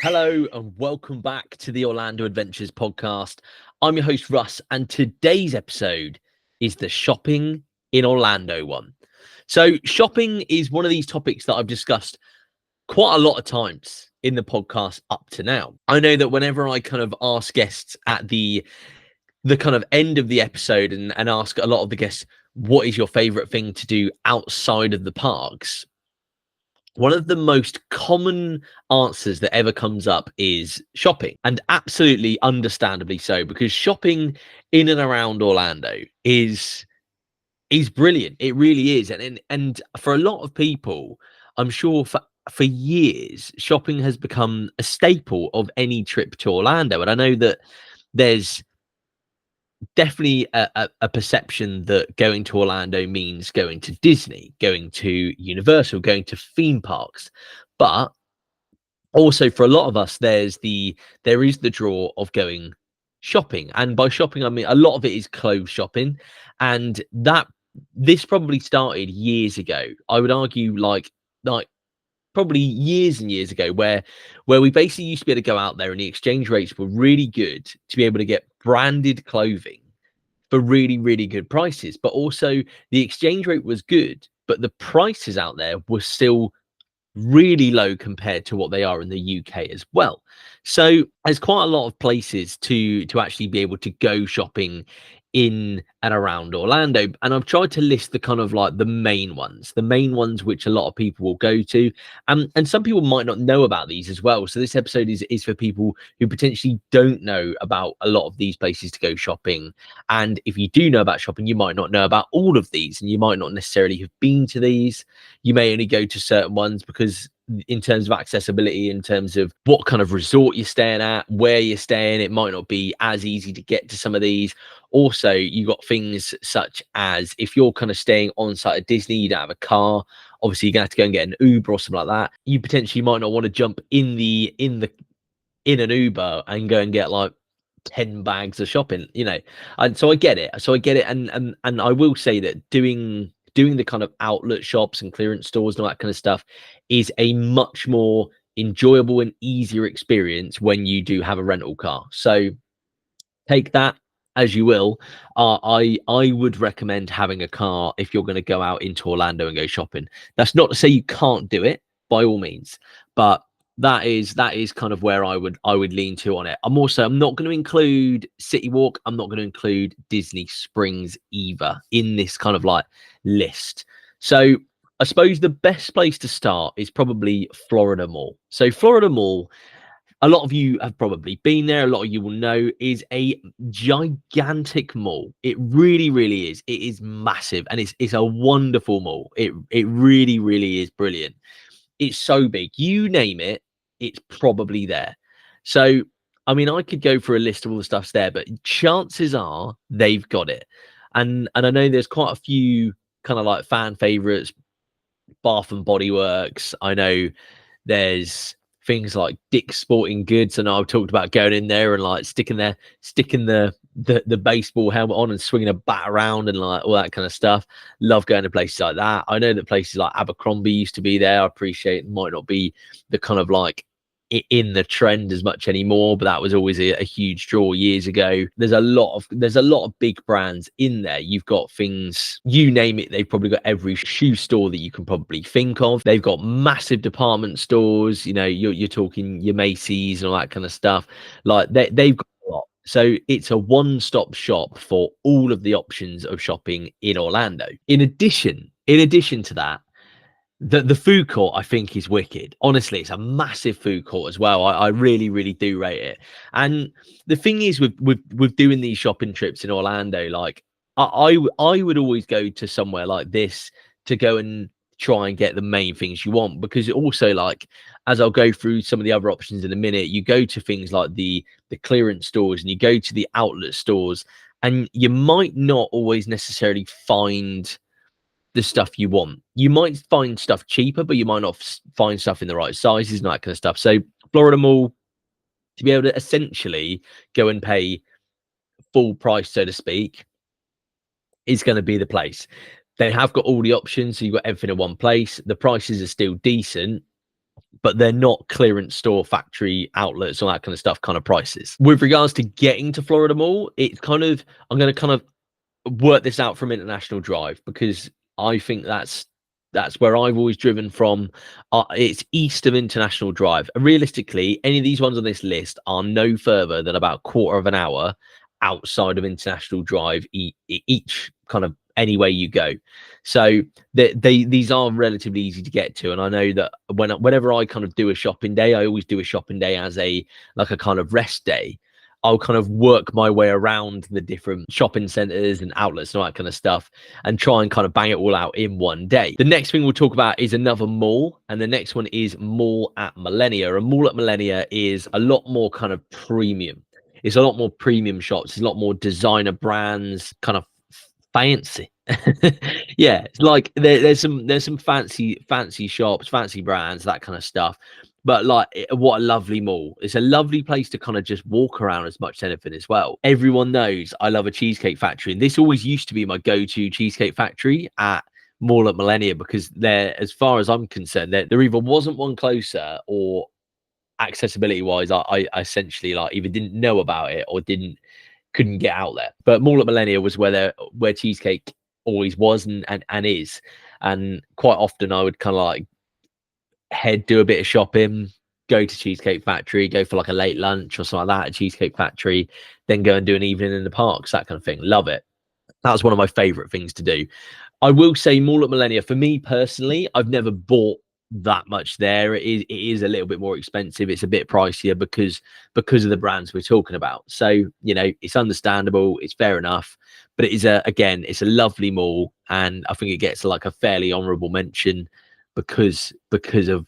Hello and welcome back to the Orlando Adventures podcast. I'm your host, Russ, and today's episode is the shopping in Orlando one. So, shopping is one of these topics that I've discussed quite a lot of times in the podcast up to now. I know that whenever I kind of ask guests at the kind of end of the episode and ask a lot of the guests, what is your favorite thing to do outside of the parks? One of the most common answers that ever comes up is shopping, and absolutely understandably so, because shopping in and around Orlando is brilliant. It really is. And for a lot of people, I'm sure for years, shopping has become a staple of any trip to Orlando. And I know that there's definitely a perception that going to Orlando means going to Disney, going to Universal, going to theme parks. But also for a lot of us, there is the draw of going shopping. And by shopping, I mean a lot of it is clothes shopping. And that this probably started years ago. I would argue like probably years and years ago, where we basically used to be able to go out there and the exchange rates were really good to be able to get branded clothing for really, really good prices. But also the exchange rate was good, but the prices out there were still really low compared to what they are in the UK as well. So there's quite a lot of places to actually be able to go shopping in and around Orlando. And I've tried to list the kind of like the main ones which a lot of people will go to. And some people might not know about these as well. So this episode is for people who potentially don't know about a lot of these places to go shopping. And if you do know about shopping, you might not know about all of these, and you might not necessarily have been to these. You may only go to certain ones because in terms of accessibility, in terms of what kind of resort you're staying at, where you're staying, it might not be as easy to get to some of these. Also, you got things such as if you're kind of staying on site at Disney, you don't have a car, obviously you're gonna have to go and get an Uber or something like that. You potentially might not want to jump in an Uber and go and get like 10 bags of shopping, and so I get it. And I will say that doing the kind of outlet shops and clearance stores and all that kind of stuff is a much more enjoyable and easier experience when you do have a rental car. So take that as you will. I would recommend having a car if you're going to go out into Orlando and go shopping. That's not to say you can't do it, by all means, but that is kind of where I would lean to on it. I'm not going to include City Walk. I'm not going to include Disney Springs either in this kind of like list. So I suppose the best place to start is probably Florida Mall. So Florida Mall, a lot of you have probably been there. A lot of you will know is a gigantic mall. It really, really is. It is massive, and it's a wonderful mall. It really, really is brilliant. It's so big. You name it, it's probably there. So, I mean, I could go through a list of all the stuffs there, but chances are they've got it. And I know there's quite a few kind of like fan favorites, Bath and Body Works. I know there's things like Dick's Sporting Goods, and I've talked about going in there and like sticking the baseball helmet on and swinging a bat around and like all that kind of stuff. Love going to places like that. I know that places like Abercrombie used to be there. I appreciate it might not be the kind of like in the trend as much anymore, but that was always a huge draw years ago. There's a lot of big brands in there. You've got things, you name it, they've probably got every shoe store that you can probably think of. They've got massive department stores, you're talking your Macy's and all that kind of stuff. Like they've got a lot. So it's a one-stop shop for all of the options of shopping in Orlando. In addition to that, the food court, I think, is wicked. Honestly, it's a massive food court as well. I really, really do rate it. And the thing is with doing these shopping trips in Orlando, like I would always go to somewhere like this to go and try and get the main things you want, because also, like, as I'll go through some of the other options in a minute, you go to things like the clearance stores and you go to the outlet stores, and you might not always necessarily find the stuff you want. You might find stuff cheaper, but you might not find stuff in the right sizes and that kind of stuff. So Florida Mall, to be able to essentially go and pay full price, so to speak, is going to be the place. They have got all the options, so you've got everything in one place. The prices are still decent, but they're not clearance store, factory outlets, all that kind of stuff kind of prices. With regards to getting to Florida Mall, it's kind of, I'm going to kind of work this out from International Drive, because I think that's where I've always driven from. It's east of International Drive. Realistically, any of these ones on this list are no further than about a quarter of an hour outside of International Drive, each kind of any way you go. So these are relatively easy to get to. And I know that whenever I kind of do a shopping day, I always do a shopping day as a kind of rest day. I'll kind of work my way around the different shopping centers and outlets and all that kind of stuff, and try and kind of bang it all out in one day. The next thing we'll talk about is another mall, and the next one is Mall at Millenia. A Mall at Millenia is a lot more kind of premium. It's a lot more premium shops. It's a lot more designer brands, kind of fancy. Yeah, it's like there's some fancy shops, fancy brands, that kind of stuff. But like, what a lovely mall. It's a lovely place to kind of just walk around as much as anything as well. Everyone knows I love a Cheesecake Factory, and this always used to be my go-to Cheesecake Factory at Mall at Millenia, because there, as far as I'm concerned, there either wasn't one closer, or accessibility wise, I essentially like either didn't know about it or couldn't get out there. But Mall at Millenia was where cheesecake always was and is. And quite often I would kind of like do a bit of shopping, go to Cheesecake Factory, go for like a late lunch or something like that at Cheesecake Factory, then go and do an evening in the parks, that kind of thing. Love it. That's one of my favorite things to do. I will say Mall at Millenia, for me personally, I've never bought that much there. It is a little bit more expensive. It's a bit pricier because of the brands we're talking about. So, you know, it's understandable, it's fair enough, but it is it's a lovely mall, and I think it gets like a fairly honorable mention because of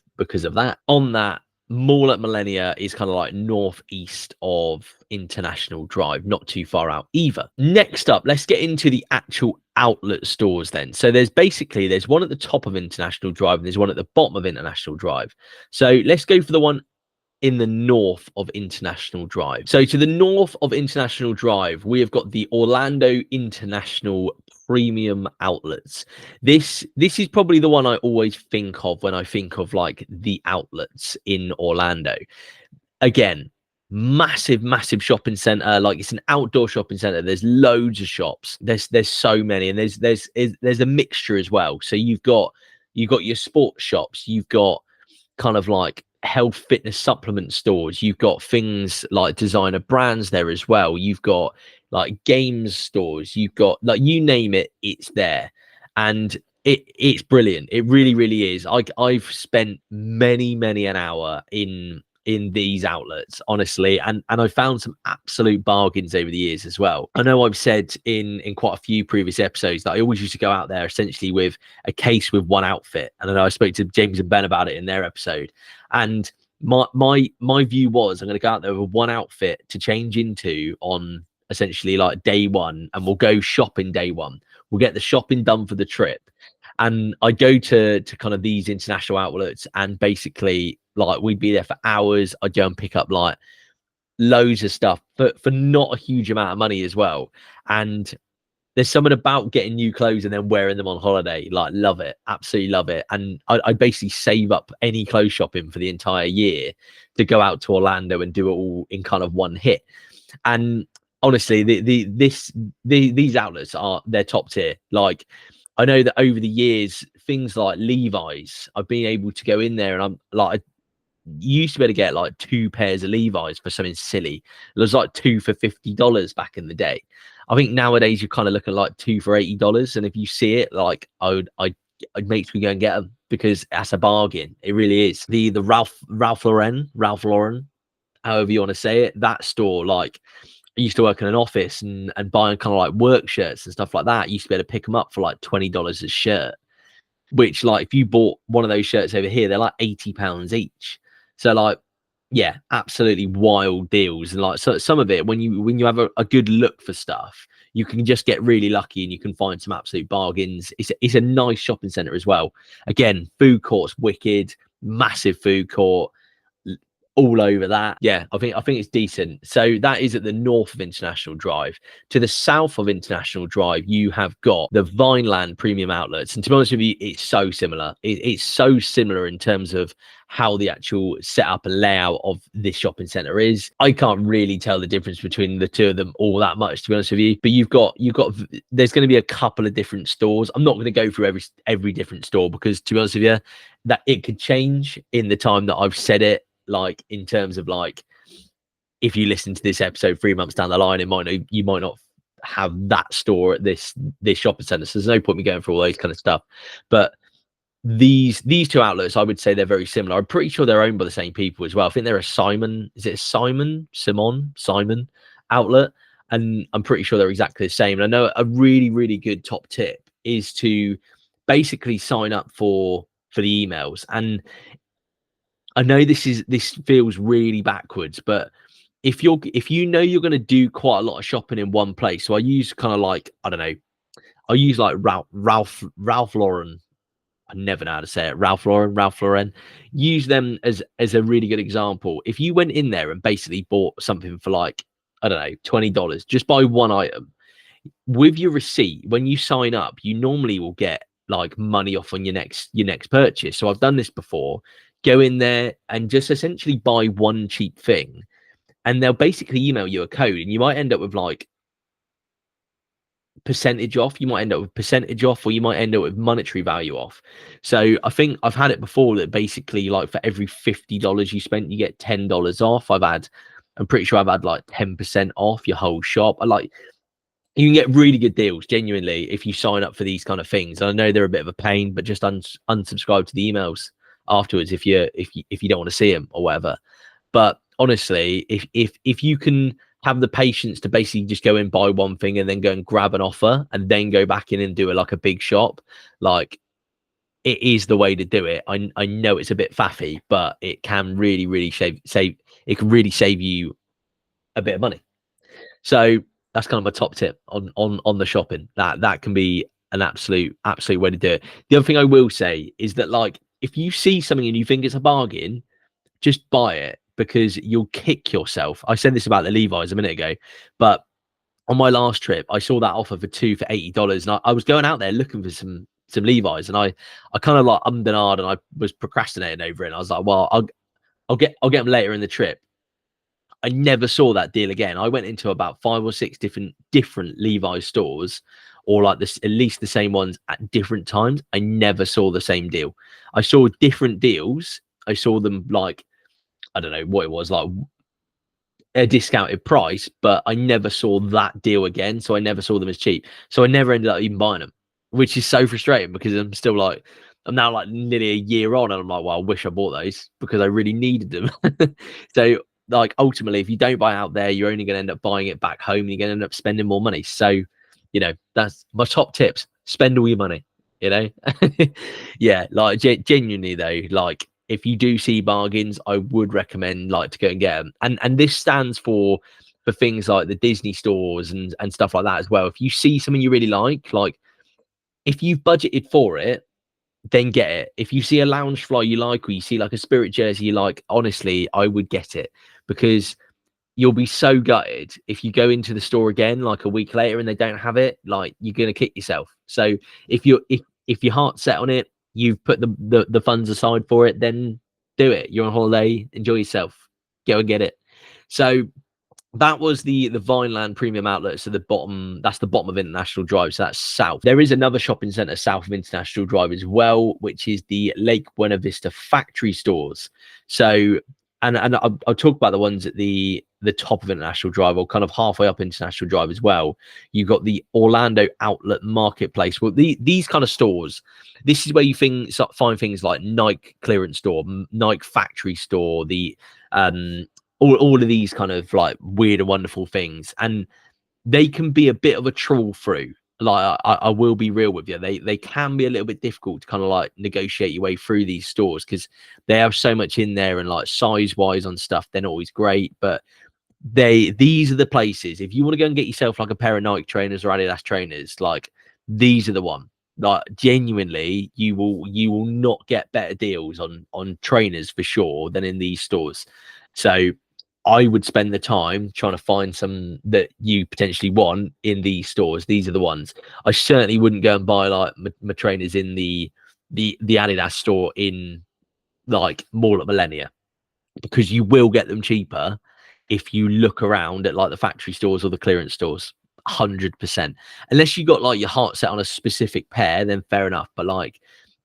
that. On that, Mall at Millenia is kind of like northeast of International Drive, not too far out either. Next up, let's get into the actual outlet stores then. So there's one at the top of International Drive and there's one at the bottom of International Drive. So let's go for the one in the north of International Drive. So to the north of International Drive, we have got the Orlando International Premium Outlets. This is probably the one I always think of when I think of like the outlets in Orlando. Again, massive shopping center. Like, it's an outdoor shopping center. There's loads of shops. There's so many, and there's a mixture as well. So you've got your sports shops, you've got kind of like health fitness supplement stores, you've got things like designer brands there as well, you've got like games stores, you've got like, you name it, it's there. And it's brilliant. It really is. I've spent many an hour in these outlets, honestly, and I found some absolute bargains over the years as well. I know I've said in quite a few previous episodes that I always used to go out there essentially with a case with one outfit, and I know I spoke to James and Ben about it in their episode, and my view was, I'm going to go out there with one outfit to change into on essentially like day one, and we'll go shopping day one. We'll get the shopping done for the trip, and I go to kind of these international outlets, and basically like we'd be there for hours. I'd go and pick up like loads of stuff for not a huge amount of money as well. And there's something about getting new clothes and then wearing them on holiday. Like, love it, absolutely love it. And I basically save up any clothes shopping for the entire year to go out to Orlando and do it all in kind of one hit. And honestly, these outlets they're top tier. Like, I know that over the years, things like Levi's, I've been able to go in there, and I'm like, you used to be able to get like 2 pairs of Levi's for something silly. It was like 2 for $50 back in the day. I think nowadays you're kind of looking like 2 for $80, and if you see it, like it makes me go and get them, because that's a bargain. It really is. The Ralph Lauren, however you want to say it, that store, like, I used to work in an office and buying kind of like work shirts and stuff like that. I used to be able to pick them up for like $20 a shirt, which, like, if you bought one of those shirts over here, they're like £80 each. So like, yeah, absolutely wild deals. And like, so some of it, when you have a good look for stuff, you can just get really lucky and you can find some absolute bargains. It's a nice shopping center as well. Again, food court's wicked, massive food court, all over that. Yeah, I think it's decent. So that is at the north of International Drive. To the south of International Drive, you have got the Vineland Premium Outlets. And to be honest with you, it's so similar. It's so similar in terms of how the actual setup and layout of this shopping center is. I can't really tell the difference between the two of them all that much, to be honest with you. But you've got there's going to be a couple of different stores. I'm not going to go through every different store because, to be honest with you, that it could change in the time that I've said it. Like, in terms of, like, if you listen to this episode 3 months down the line, you might not have that store at this shopping center. So there's no point me going through all those kind of stuff. But these two outlets, I would say they're very similar. I'm pretty sure they're owned by the same people as well. I think they're a Simon outlet, and I'm pretty sure they're exactly the same. And I know a really, really good top tip is to basically sign up for the emails. And I know this feels really backwards, but if you know you're going to do quite a lot of shopping in one place, so I use kind of like, I don't know, I use like Ralph Lauren. I never know how to say it. Ralph Lauren. Use them as a really good example. If you went in there and basically bought something for, like, I don't know, $20, just buy one item, with your receipt, when you sign up, you normally will get like money off on your next purchase. So I've done this before. Go in there and just essentially buy one cheap thing, and they'll basically email you a code, and you might end up with like percentage off. You might end up with percentage off, or you might end up with monetary value off. So I think I've had it before that basically, like, for every $50 you spent, you get $10 off. I'm pretty sure I've had like 10% off your whole shop. You can get really good deals, genuinely, if you sign up for these kind of things. And I know they're a bit of a pain, but just unsubscribe to the emails afterwards if you don't want to see them or whatever. But honestly, if you can have the patience to basically just go and buy one thing and then go and grab an offer and then go back in and do a big shop, like, it is the way to do it. I know it's a bit faffy, but it can really, really save you a bit of money. So that's kind of a top tip on the shopping. That can be an absolute way to do it. The other thing I will say is that, like, if you see something and you think it's a bargain, just buy it, because you'll kick yourself. I said this about the Levi's a minute ago, but on my last trip, I saw that offer for two for $80, and I was going out there looking for some Levi's, and I kind of like ummed and ahed, and I was procrastinating over it. And I was like, well, I'll get them later in the trip. I never saw that deal again. I went into about 5 or 6 different Levi's stores, or like this, at least the same ones at different times. I never saw the same deal. I saw different deals. I saw them, like, I don't know what it was, like a discounted price, but I never saw that deal again. So I never saw them as cheap. So I never ended up even buying them, which is so frustrating, because I'm now like nearly a year on, and I'm like, well, I wish I bought those because I really needed them. So, like, ultimately, if you don't buy out there, you're only going to end up buying it back home, and you're going to end up spending more money. So, that's my top tips. Spend all your money, Yeah, like, genuinely though, like, if you do see bargains, I would recommend, like, to go and get them. And this stands for things like the Disney stores and stuff like that as well. If you see something you really like, if you've budgeted for it, then get it. If you see a Loungefly you like, or you see like a Spirit jersey you like, honestly, I would get it, because you'll be so gutted if you go into the store again like a week later and they don't have it. Like, you're gonna kick yourself. So if your heart's set on it, you've put the funds aside for it, then do it. You're on holiday, enjoy yourself, go and get it. So that was the Vineland Premium Outlet. So that's the bottom of International Drive. So that's south. There is another shopping center south of International Drive as well, which is the Lake Buena Vista factory stores. So, and I'll talk about the ones at the top of International Drive, or kind of halfway up International Drive as well. You've got the Orlando Outlet Marketplace. Well, these kind of stores, this is where you find things like Nike clearance store, Nike factory store, the all of these kind of like weird and wonderful things, and they can be a bit of a trawl through. Like, I will be real with you, they can be a little bit difficult to kind of like negotiate your way through these stores, because they have so much in there, and like size wise on stuff, they're not always great. But these are the places, if you want to go and get yourself like a pair of Nike trainers or Adidas trainers, like, these are the one. Like, genuinely, you will not get better deals on trainers for sure than in these stores. So I would spend the time trying to find some that you potentially want in these stores. These are the ones. I certainly wouldn't go and buy like my trainers in the Adidas store in like Mall at Millennia, because you will get them cheaper if you look around at like the factory stores or the clearance stores. 100%. Unless you got like your heart set on a specific pair, then fair enough. But like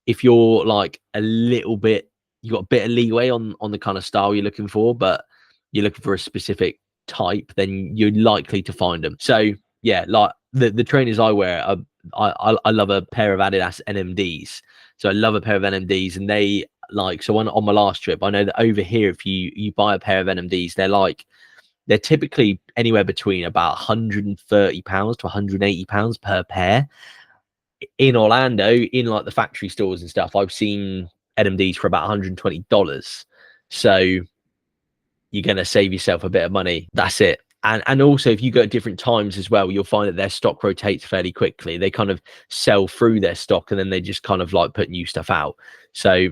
if you're like a little bit, you got a bit of leeway on the kind of style you're looking for, but you're looking for a specific type, then you're likely to find them. So yeah, like the trainers I wear are, I love a pair of Adidas NMDs. So I love a pair of NMDs, and they like, so on my last trip, I know that over here, if you buy a pair of NMDs, they're typically anywhere between about £130 to £180 per pair. In Orlando, in like the factory stores and stuff, I've seen NMDs for about $120. So you're going to save yourself a bit of money. That's it. And also, if you go at different times as well, you'll find that their stock rotates fairly quickly. They kind of sell through their stock, and then they just kind of like put new stuff out. So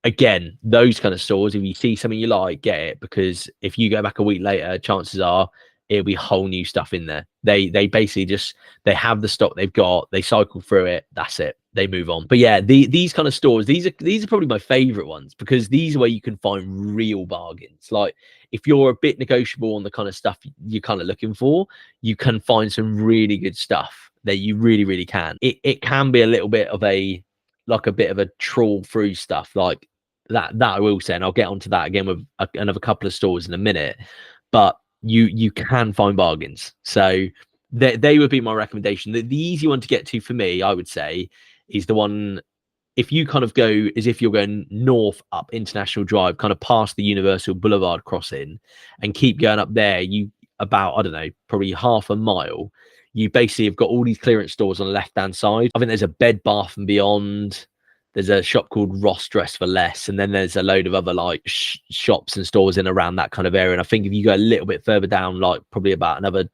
again, those kind of stores, if you see something you like, get it, because if you go back a week later, chances are it'll be whole new stuff in there. They basically just, they have the stock they've got, they cycle through it, that's it, they move on. But yeah, these kind of stores, these are probably my favorite ones, because these are where you can find real bargains. Like if you're a bit negotiable on the kind of stuff you're kind of looking for, you can find some really good stuff that you really can. It can be a little bit of a bit of a trawl through stuff like that I will say, and I'll get onto that again with another couple of stores in a minute. But you can find bargains. So they would be my recommendation. The easy one to get to for me, I would say, is the one, if you kind of go as if you're going north up International Drive, kind of past the Universal Boulevard crossing, and keep going up there, you about, I don't know, probably half a mile, you basically have got all these clearance stores on the left hand side. I think there's a Bed Bath and Beyond, there's a shop called Ross Dress for Less, and then there's a load of other like shops and stores in around that kind of area. And I think if you go a little bit further down, like probably about another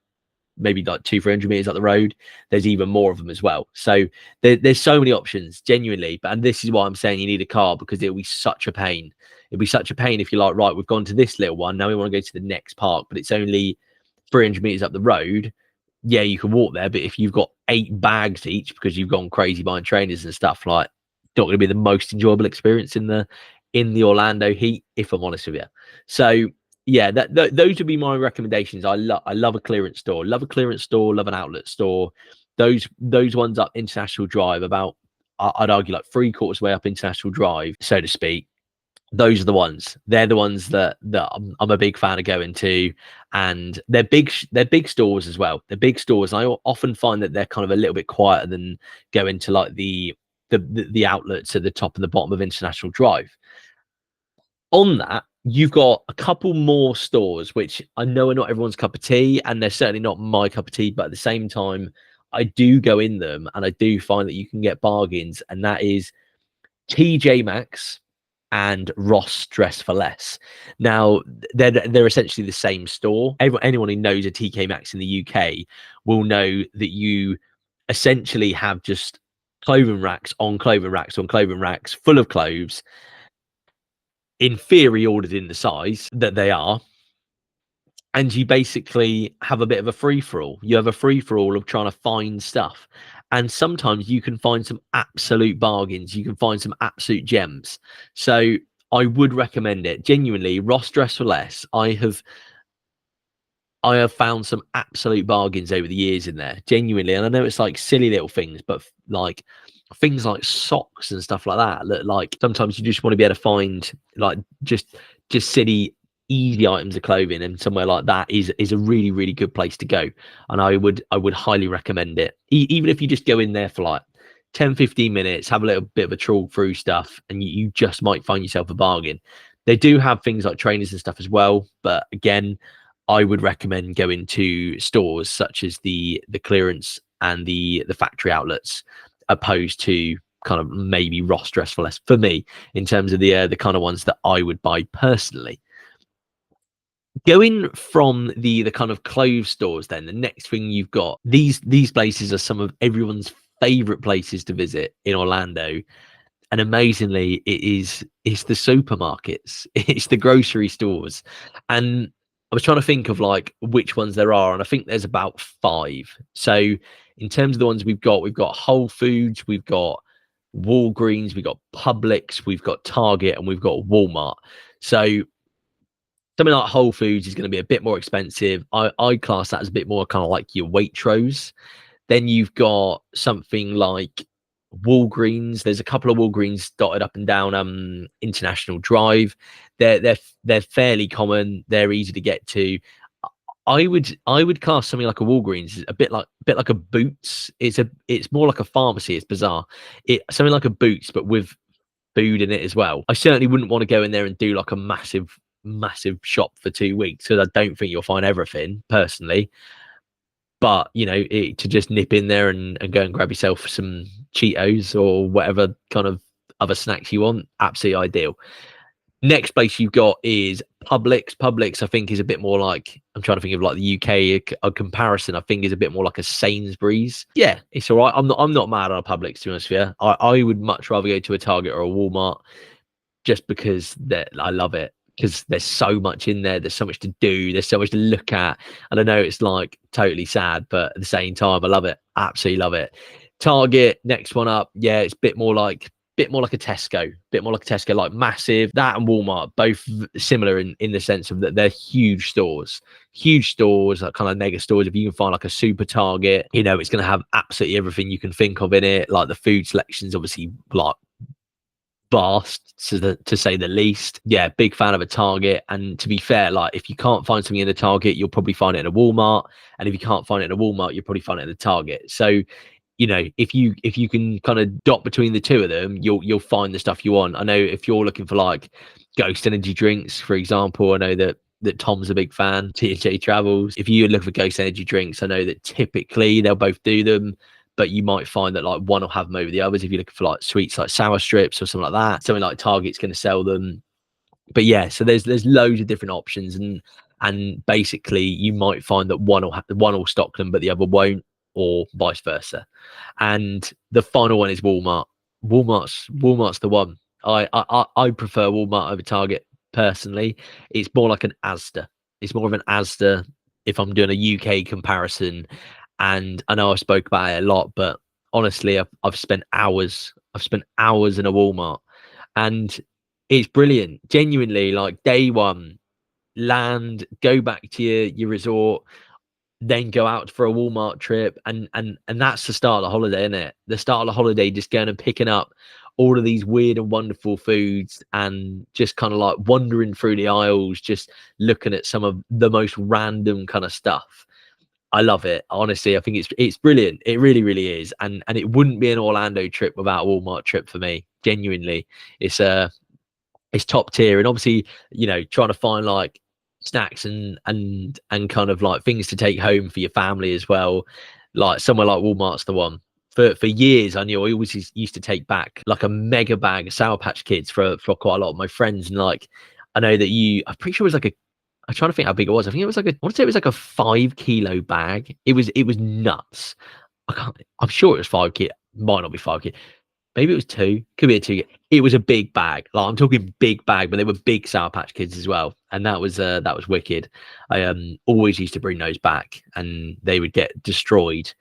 maybe like 200-300 meters up the road, there's even more of them as well. So there's so many options, genuinely. And this is why I'm saying you need a car, because it'll be such a pain. It'll be such a pain if you're like, right, we've gone to this little one, now we want to go to the next park, but it's only 300 meters up the road. Yeah, you can walk there, but if you've got 8 bags each because you've gone crazy buying trainers and stuff, like, not going to be the most enjoyable experience in the Orlando heat, if I'm honest with you. So yeah, those would be my recommendations. I love a clearance store, love an outlet store. Those ones up International Drive, about I'd argue like 3/4 way up International Drive, so to speak. Those are the ones. They're the ones that I'm a big fan of going to, and they're big stores as well. They're big stores. And I often find that they're kind of a little bit quieter than going to like the outlets at the top and the bottom of International Drive. On that, you've got a couple more stores, which I know are not everyone's cup of tea, and they're certainly not my cup of tea, but at the same time, I do go in them and I do find that you can get bargains, and that is TJ Maxx and Ross Dress for Less. Now, they're essentially the same store. Anyone who knows a TK Maxx in the UK will know that you essentially have just clothing racks on clothing racks on clothing racks full of clothes, in theory ordered in the size that they are, and you basically have a bit of a free-for-all. You have a free-for-all of trying to find stuff, and sometimes you can find some absolute bargains, you can find some absolute gems. So I would recommend it genuinely. Ross Dress for Less, I have found some absolute bargains over the years in there, genuinely. And I know it's like silly little things, but like things like socks and stuff like that like sometimes you just want to be able to find like just silly easy items of clothing, and somewhere like that is a really good place to go. And I would highly recommend it. Even if you just go in there for like 10-15 minutes, have a little bit of a trawl through stuff, and you just might find yourself a bargain. They do have things like trainers and stuff as well, but again, I would recommend going to stores such as the clearance and the factory outlets, opposed to kind of maybe Ross Dress for Less for me, in terms of the kind of ones that I would buy personally. Going from the kind of clothes stores, then the next thing you've got, these places are some of everyone's favorite places to visit in Orlando, And amazingly, it's the supermarkets, it's the grocery stores. And I was trying to think of like which ones there are, and I think there's about five. So in terms of the ones we've got Whole Foods, we've got Walgreens, we've got Publix, we've got Target, and we've got Walmart. So something like Whole Foods is going to be a bit more expensive. I class that as a bit more kind of like your Waitrose. Then you've got something like Walgreens. There's a couple of Walgreens dotted up and down International Drive. They're fairly common. They're easy to get to. I would class something like a Walgreens as a bit like a Boots. It's more like a pharmacy. It's bizarre. Something like a Boots, but with food in it as well. I certainly wouldn't want to go in there and do like a massive shop for 2 weeks, because I don't think you'll find everything personally. But to just nip in there and go and grab yourself some Cheetos or whatever kind of other snacks you want, absolutely ideal. Next place you've got is Publix. Publix, I think, is a bit more like, I'm trying to think of like the UK a comparison. I think is a bit more like a Sainsbury's. Yeah, it's all right. I'm not mad on a Publix, to be honest with you. I would much rather go to a Target or a Walmart, just because I love it. Because there's so much in there, there's so much to do, there's so much to look at, and I know it's like totally sad, but at the same time, I love it, absolutely love it. Target, next one up, yeah, it's a bit more like a Tesco, like massive. That and Walmart, both similar in the sense of that they're huge stores, like kind of mega stores. If you can find like a super Target, it's going to have absolutely everything you can think of in it. Like the food selection's obviously like vast, to say the least. Yeah, big fan of a Target. And to be fair, like if you can't find something in a Target, you'll probably find it in a Walmart, and if you can't find it in a Walmart, you'll probably find it in a Target. So if you can kind of dot between the two of them, you'll find the stuff you want. I know if you're looking for like Ghost energy drinks, for example, I know that Tom's a big fan, T&J Travels. If you look for Ghost energy drinks, I know that typically they'll both do them, but you might find that like one will have them over the others. If you're looking for like sweets like sour strips or something like that, something like Target's going to sell them. But yeah, so there's loads of different options, and basically you might find that one will stock them but the other won't, or vice versa. And the final one is Walmart. Walmart's the one. I prefer Walmart over Target personally. It's more like an Asda. It's more of an Asda if I'm doing a UK comparison. And I know I spoke about it a lot, but honestly, I've spent hours. I've spent hours in a Walmart, and it's brilliant. Genuinely, like day one, land, go back to your resort, then go out for a Walmart trip, and that's the start of the holiday, isn't it? The start of the holiday, just going and picking up all of these weird and wonderful foods, and just kind of like wandering through the aisles, just looking at some of the most random kind of stuff. I love it. Honestly, I think it's brilliant. It really, really is. And it wouldn't be an Orlando trip without a Walmart trip for me. Genuinely, it's top tier. And obviously, trying to find like snacks and kind of like things to take home for your family as well. Like somewhere like Walmart's the one. For years, I knew I always used to take back like a mega bag of Sour Patch Kids for quite a lot of my friends. And like, I know that I'm pretty sure it was like I'm trying to think how big it was. I think it was I want to say it was like a 5 kilo bag. It was nuts. I'm sure it was 5 kilo. Might not be 5 kilo. Maybe it was 2. Could be a 2. It was a big bag. Like I'm talking big bag, but they were big Sour Patch Kids as well. And that was wicked. I always used to bring those back, and they would get destroyed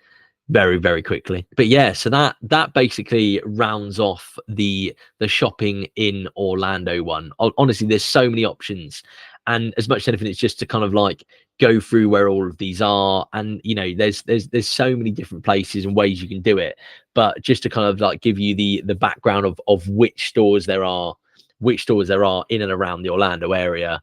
very, very quickly. But yeah, so that basically rounds off the shopping in Orlando one. Honestly, there's so many options, and as much as anything, it's just to kind of like go through where all of these are. And there's so many different places and ways you can do it, but just to kind of like give you the background of which stores there are in and around the Orlando area,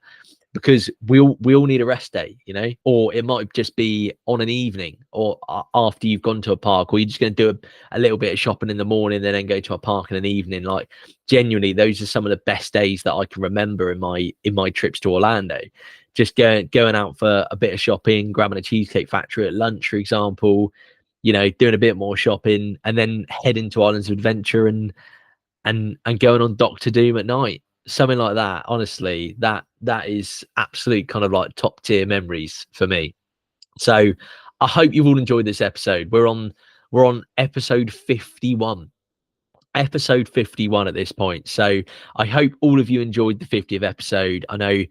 because we all need a rest day, or it might just be on an evening, or after you've gone to a park, or you're just going to do a little bit of shopping in the morning, then go to a park in an evening. Like genuinely, those are some of the best days that I can remember in my trips to Orlando. Just going out for a bit of shopping, grabbing a Cheesecake Factory at lunch, for example, doing a bit more shopping, and then heading to Islands of Adventure and going on Doctor Doom at night. Something like that. Honestly, that is absolute kind of like top tier memories for me. So I hope you've all enjoyed this episode. We're on episode 51. episode 51 at this point. So I hope all of you enjoyed the 50th episode. I know,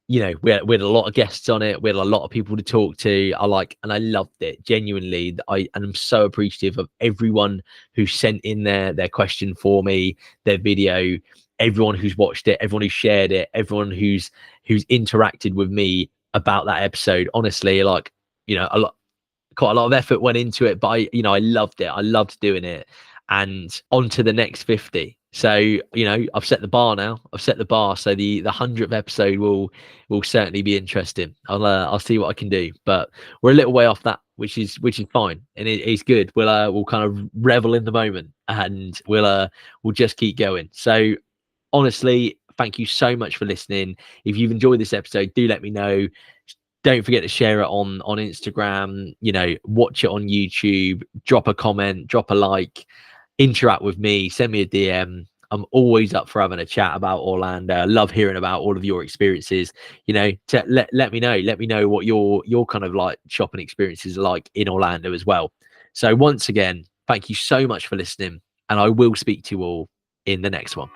we had a lot of guests on it. We had a lot of people to talk to. And I loved it genuinely. And I'm so appreciative of everyone who sent in their question for me, their video, everyone who's watched it, everyone who shared it, everyone who's interacted with me about that episode. Honestly, quite a lot of effort went into it, but I loved it. I loved doing it. And on to the next 50. So, I've set the bar now. I've set the bar. So the 100th episode will certainly be interesting. I'll see what I can do. But we're a little way off that, which is fine, and it's good. We'll kind of revel in the moment, and we'll just keep going. So honestly, thank you so much for listening. If you've enjoyed this episode, do let me know. Don't forget to share it on Instagram, watch it on YouTube, drop a comment, drop a like, interact with me, send me a DM. I'm always up for having a chat about Orlando. I love hearing about all of your experiences. Let me know what your kind of like shopping experiences are like in Orlando as well. So once again, thank you so much for listening, and I will speak to you all in the next one.